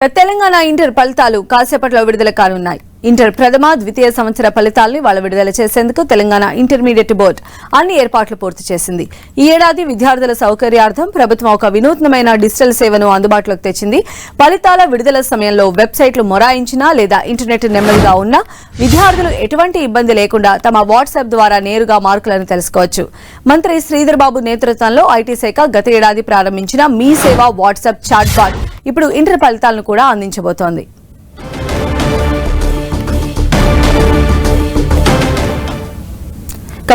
Telangana inter ఫలితాలు కాసేపట్లో విడుదల కానున్నాయి. ఇంటర్ ప్రథమ ద్వితీయ సంవత్సర ఫలితాల్ని వాళ్ళ విడుదల చేసేందుకు తెలంగాణ ఇంటర్మీడియట్ బోర్డు అన్ని ఏర్పాట్లు పూర్తి చేసింది. ఈ ఏడాది విద్యార్థుల సౌకర్యార్థం ప్రభుత్వం ఒక వినూత్నమైన డిజిటల్ సేవను అందుబాటులోకి తెచ్చింది. ఫలితాల విడుదల సమయంలో వెబ్సైట్లు మొరాయించినా లేదా ఇంటర్నెట్ నెమ్మదిగా ఉన్నా విద్యార్థులు ఎటువంటి ఇబ్బంది లేకుండా తమ వాట్సాప్ ద్వారా నేరుగా మార్కులను తెలుసుకోవచ్చు. మంత్రి శ్రీధర్ బాబు నేతృత్వంలో ఐటీ శాఖ గత ఏడాది ప్రారంభించిన మీ సేవ వాట్సాప్ చాట్ బాట్ ఇప్పుడు ఇంటర్ ఫలితాలను కూడా అందించబోతోంది.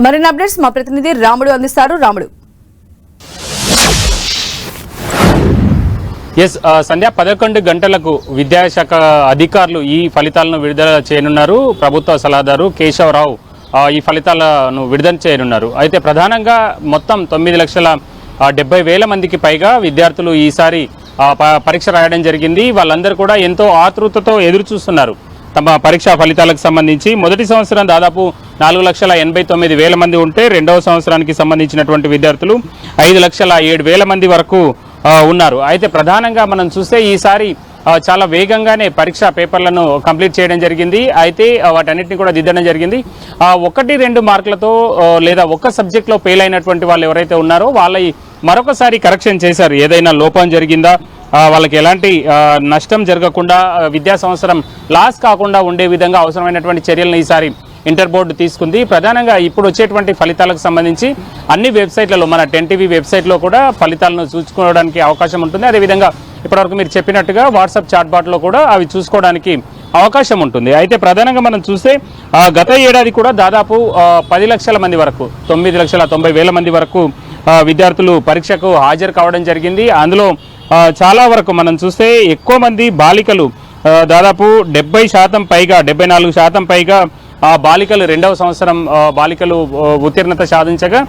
మరిన్ని అప్డేట్స్ మా ప్రతినిధి రాముడు అందిస్తారు. రాముడు. సంధ్య 11 గంటలకు విద్యాశాఖ అధికారులు ఈ ఫలితాలను విడుదల చేయనున్నారు. ప్రభుత్వ సలహాదారు కేశవరావు ఈ ఫలితాలను విడుదల చేయనున్నారు. అయితే ప్రధానంగా మొత్తం 9,70,000 మందికి పైగా విద్యార్థులు ఈసారి పరీక్ష రాయడం జరిగింది. వాళ్ళందరూ కూడా ఎంతో ఆతృతతో ఎదురు చూస్తున్నారు తమ పరీక్షా ఫలితాలకు సంబంధించి. మొదటి సంవత్సరం దాదాపు 4,89,000 మంది ఉంటే రెండవ సంవత్సరానికి సంబంధించినటువంటి విద్యార్థులు 5,07,000 మంది వరకు ఉన్నారు. అయితే ప్రధానంగా మనం చూస్తే ఈసారి చాలా వేగంగానే పరీక్షా పేపర్లను కంప్లీట్ చేయడం జరిగింది. అయితే వాటన్నిటిని కూడా దిద్దడం జరిగింది. 1-2 మార్కులతో లేదా ఒక్క సబ్జెక్ట్లో ఫెయిల్ అయినటువంటి వాళ్ళు ఎవరైతే ఉన్నారో వాళ్ళ మరొకసారి కరెక్షన్ చేశారు. ఏదైనా లోపం జరిగిందా, వాళ్ళకి ఎలాంటి నష్టం జరగకుండా విద్యా సంవత్సరం లాస్ కాకుండా ఉండే విధంగా అవసరమైనటువంటి చర్యలను ఈసారి ఇంటర్ బోర్డు తీసుకుంది. ప్రధానంగా ఇప్పుడు వచ్చేటువంటి ఫలితాలకు సంబంధించి అన్ని వెబ్సైట్లలో మన 10TV వెబ్సైట్లో కూడా ఫలితాలను చూసుకోవడానికి అవకాశం ఉంటుంది. అదేవిధంగా ఇప్పటివరకు మీరు చెప్పినట్టుగా వాట్సాప్ చాట్ బాట్లో కూడా అవి చూసుకోవడానికి అవకాశం ఉంటుంది. అయితే ప్రధానంగా మనం చూస్తే గత ఏడాది కూడా దాదాపు 10 లక్షల మంది వరకు 9,90,000 మంది వరకు విద్యార్థులు పరీక్షకు హాజరు కావడం జరిగింది. అందులో చాలా వరకు మనం చూస్తే ఎక్కువ మంది బాలికలు దాదాపు 70% పైగా 74% పైగా బాలికలు రెండవ సంవత్సరం బాలికలు ఉత్తీర్ణత సాధించగా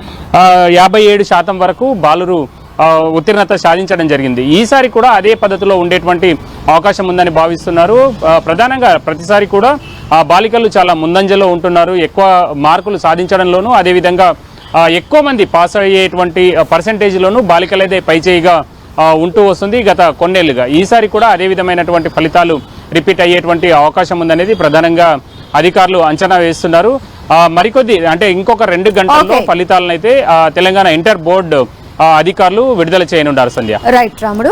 57% వరకు బాలురు ఉత్తీర్ణత సాధించడం జరిగింది. ఈసారి కూడా అదే పద్ధతిలో ఉండేటువంటి అవకాశం ఉందని భావిస్తున్నారు. ప్రధానంగా ప్రతిసారి కూడా బాలికలు చాలా ముందంజలో ఉంటున్నారు. ఎక్కువ మార్కులు సాధించడంలోనూ అదేవిధంగా ఎక్కువ మంది పాస్ అయ్యేటువంటి పర్సెంటేజ్లోనూ బాలికలైతే పైచేయిగా ఉంటూ వస్తుంది గత కొన్నేళ్లుగా. ఈసారి కూడా అదే విధమైనటువంటి ఫలితాలు రిపీట్ అయ్యేటువంటి అవకాశం ఉందనేది ప్రధానంగా అధికారులు అంచనా వేస్తున్నారు. మరికొద్ది అంటే ఇంకొక 2 గంటల్లో ఫలితాలను అయితే తెలంగాణ ఇంటర్ బోర్డు అధికారులు విడుదల చేయనున్నారు. సంధ్య. రైట్ రాముడు.